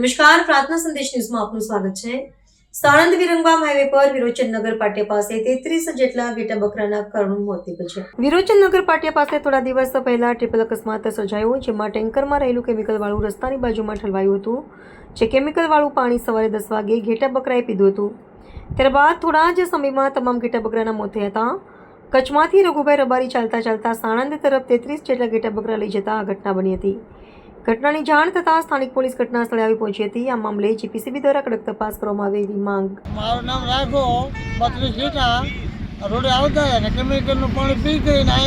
નમસ્કાર, પ્રાર્થના સંદેશ ન્યૂઝમાં આપનું સ્વાગત છે। સાણંદ વિરંગામ હાઈવે પર વિરોચન નગર પાટિયા પાસે 33 જેટલા ઘેટા બકરાના કરુણ મોત નીપજ્યા। વિરોચન નગર પાટિયા પાસે થોડા દિવસ પહેલા ટ્રિપલ અકસ્માત સર્જાયો, જેમાં ટેન્કરમાં રહેલું કેમિકલ વાળું રસ્તાની બાજુમાં ઠલવાયું હતું। જે કેમિકલ વાળું પાણી સવારે 10 વાગે ઘેટા બકરાએ પીધું હતું। ત્યારબાદ થોડા જ સમયમાં તમામ ઘેટા બકરાના મોત થયા હતા। કચ્છમાંથી રઘુભાઈ રબારી ચાલતા સાણંદ તરફ 33 જેટલા ઘેટા બકરા લઈ જતા આ ઘટના બની હતી। ઘટનાની જાણ થતાં સ્થાનિક પોલીસ ઘટના સ્થળે આવી પહોંચી હતી। આ મામલે જીપીસીબી દ્વારા કડક તપાસ કરવામાં આવે એવી માંગ। મારું નામ રાઘો 32 જેટા રોડે આવતા ને કેમિકલનું પાણી પી ગઈને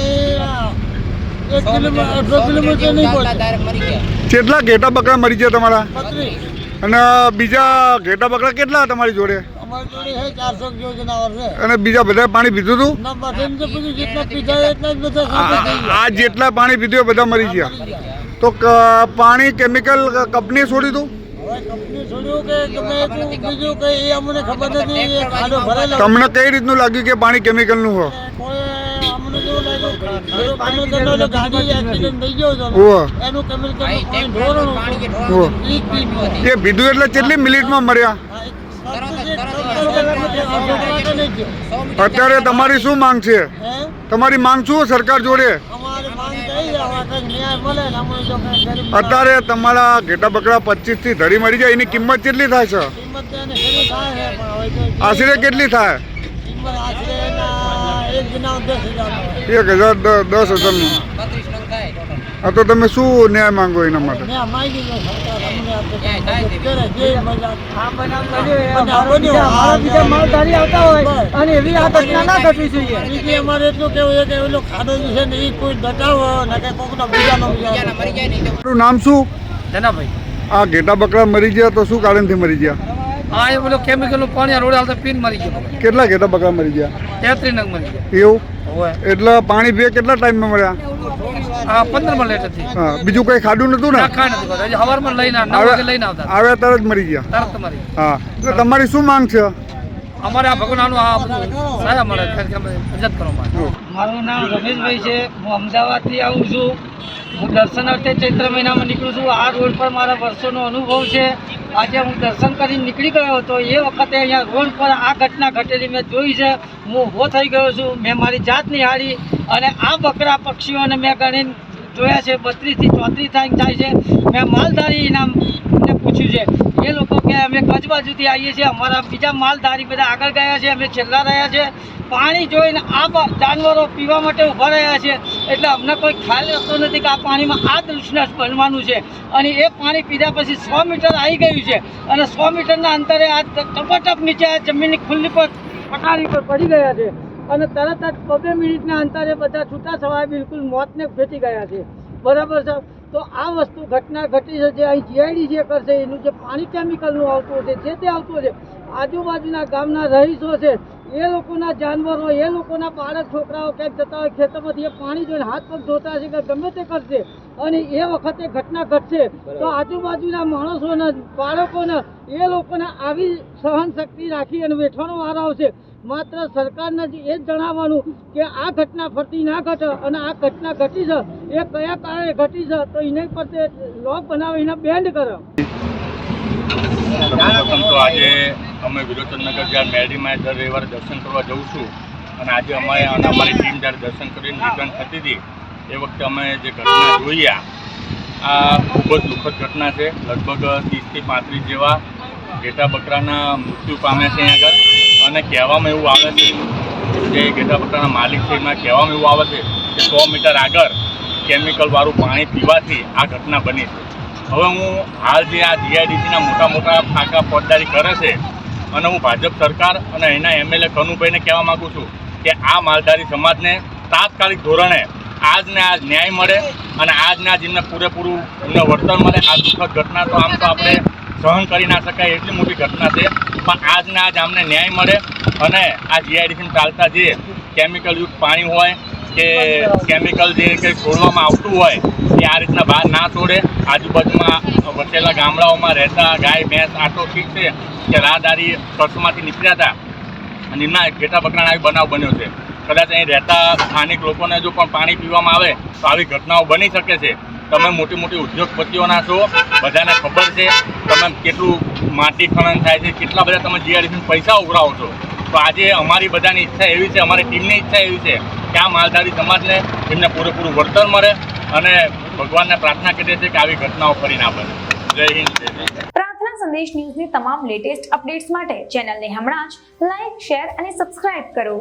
1 કિલોમીટર 2 કિલોમીટર નહીં પહોંચે। કેટલા ઘેટા બકરા મરી ગયા તમારા? 32 અને બીજા ઘેટા બકરા કેટલા તમારી જોડે? અમારી જોડે છે 400 જેવું જનાવર છે। અને બીજા બધા પાણી પીધું હતું? ના બસ એમ તો બધું જેટલા પીધા એટલા જ બધા સાથે થઈ ગયા। આ જેટલા પાણી પીધું બધા મરી ગયા? તો પાણી કેમિકલ કંપનીએ છોડી દઉં? હવે કંપની છોડ્યું કે ગમે એટલું બીજું કંઈ એ અમને ખબર નથી। એ ખાડો ભરેલો તમને કઈ રીતનું લાગ્યું કે પાણી કેમિકલનું હોય? કોઈ અમને જેવું લાગ્યું ખાડો કેમિકલનો ગાડી એક્સિડન્ટ થઈ ગયો હતો ઓહ એનું કેમિકલનું પાણી ઢોરણું ઓહ ઈ પીધું એ પીધું એટલે કેટલી મિનિટમાં મર્યા? અત્યારે તમારી શું માંગ છે? તમારી માંગ શું સરકાર જોડે? અત્યારે તમારા ઘેટા બકરા 25 થી ધરી મરી જાય, એની કિંમત કેટલી થાય છે? આશરે કેટલી થાય? 10,000 હા, તો તમે શું ન્યાય માંગો એના માટે? અમારે એટલું કેવું છે કે ખાડો છે ને એ કોઈ બચાવો ને કે કોકનો બીજાનો તમારું નામ શું? જનાભાઈ, આ ઘેટા બકરા મરી ગયા તો શું કારણથી મરી ગયા? હા એ પેલું કેમિકલનું પાણી રોડ આવતા પીને મરી ગયો। કેટલા ઘેટા બકરા મરી ગયા? 33 નંગ મરી ગયા। એવું? હોય એટલે પાણી પીએ કેટલા ટાઈમમાં મળ્યા? હા 15 માં લેટ હતી। હા, બીજું કઈ ખાધું નતું ને? ના ખાઈ નથી બધા, હજી સવારમાં લઈને 9 વાગે લઈને આવતા આવ્યા તરત મરી ગયા? તરત મરી। હા, એટલે તમારી શું માંગ છે? અમારે આ ભગવાનનું આ બધું સારા મળે મદદ કરો મારે। મારું નામ રમેશભાઈ છે। હું અમદાવાદથી આવું છું। હું દર્શનાર્થે ચૈત્ર મહિનામાં નીકળું છું। આ રોડ પર મારા વર્ષોનો અનુભવ છે। આજે હું દર્શન કરીને નીકળી ગયો હતો એ વખતે અહીંયા રોડ પર આ ઘટના ઘટેલી મેં જોઈ છે। હું ઊભો થઈ ગયો છું। મેં મારી જાત નિહાળી અને આ બકરા પક્ષીઓને મેં ગણીને જોયા છે। 32 થી 34 થાય છે। મેં માલધારી ઇનામને પૂછ્યું છે, એ લોકો કે અમે કચ્છ બાજુથી આવીએ છીએ, અમારા બીજા માલધારી બધા આગળ ગયા છે, અમે છેલ્લા રહ્યા છે। પાણી જોઈને આ જાનવરો પીવા માટે ઊભા રહ્યા છે, એટલે અમને કોઈ ખ્યાલ રહેતો નથી કે આ પાણીમાં આ દૃશ્ય બનવાનું છે। અને એ પાણી પીધા પછી 100 મીટર આવી ગયું છે અને 100 મીટરના અંતરે આ ટપોટપ નીચે જમીનની ખુલ્લી પર પથારી પર પડી ગયા છે અને તરત જ 2 મિનિટના અંતરે બધા છૂટા છવાયા બિલકુલ મોતને ભેટી ગયા છે। બરાબર છે? તો આ વસ્તુ ઘટના ઘટી છે, જે અહીં જીઆઈડી જે કરશે એનું જે પાણી કેમિકલનું આવતું છે જે તે આવતું છે, આજુબાજુના ગામના રહીશો છે, એ લોકોના જાનવરો, એ લોકોના બાળક છોકરાઓ ક્યાંક જતા હોય ખેતરમાંથી એ પાણી જોઈને હાથ પગ ધોતા હશે કે ગમે તે કરશે અને એ વખતે ઘટના ઘટશે તો આજુબાજુના માણસોને, બાળકોને, એ લોકોને આવી સહન શક્તિ રાખી અને વેઠવાનો વારો આવશે। માત્ર સરકારને જ એ જ જણાવવાનું કે આ ઘટના ફરતી ના ઘટે અને આ ઘટના ઘટી છે એ કયા કારણે ઘટી છે તો એને પર લોક બનાવે, એને બેન્ડ કરે। તો આજે અમે વિરોચનનગર જ્યાં મેરડીમાં દર રવિવારે દર્શન કરવા જઉં છું અને આજે અમારી ટીમ જ્યારે દર્શન કરીને રિટર્ન થતી હતી એ વખતે અમે જે ઘટના જોયા આ ખૂબ જ દુઃખદ ઘટના છે। લગભગ 30 થી 35 જેવા ઘેટા બકરાના મૃત્યુ પામ્યા છે અહીં આગળ અને કહેવામાં એવું આવે છે, જે ઘેટા બકરાના માલિક છે એમાં કહેવામાં એવું આવે છે કે 100 મીટર આગળ કેમિકલવાળું પાણી પીવાથી આ ઘટના બની છે। હવે હું હાલ જે આ જીઆઈડીસીના મોટા ફાંકા ફોજદારી કરે છે અને હું ભાજપ સરકાર અને એના એમએલએ કનુભાઈને કહેવા માગું છું કે આ માલધારી સમાજને તાત્કાલિક ધોરણે આજને આજ ન્યાય મળે અને આજને આજ એમને પૂરેપૂરું એમને વળતર મળે। આ દુઃખદ ઘટના તો આમ તો આપણે સહન કરી ના શકાય એટલી મોટી ઘટના છે, પણ આજને આજ અમને ન્યાય મળે અને આ જીઆઈડીસીમાં ચાલતા જે કેમિકલયુક્ત પાણી હોય કે કેમિકલ જે કંઈ છોડવામાં આવતું હોય એ આ રીતના બહાર ના છોડે। આજુબાજુમાં વસેલા ગામડાઓમાં રહેતા ગાય ભેંસ આટો ઠીક છે કે રાહદારી કચ્છમાંથી નીકળ્યા હતા અને એમના ઘેટા બકરાના આવી બનાવ બન્યો છે। કદાચ અહીં રહેતા સ્થાનિક લોકોને જો પણ પાણી પીવામાં આવે તો આવી ઘટનાઓ બની શકે છે। તમે મોટી મોટી ઉદ્યોગપતિઓના છો, બધાને ખબર છે તમે કેટલું માટી ખનન થાય છે, કેટલા બધા તમે જીઆરડીસી પૈસા ઉઘરાવો છો. તો આજે અમારી બધાની ઈચ્છા એવી છે, અમારી ટીમની ઈચ્છા એવી છે કે આ માલધારી સમાજને એમને પૂરેપૂરું વળતર મળે અને ભગવાનને પ્રાર્થના કરીએ છીએ કે આવી ઘટનાઓ ફરી ના બને. જય હિન્દ, જય જય. પ્રાર્થના સંદેશ ન્યૂઝની તમામ લેટેસ્ટ અપડેટ્સ માટે ચેનલને હમણાં જ લાઈક, શેર અને સબસ્ક્રાઇબ કરો.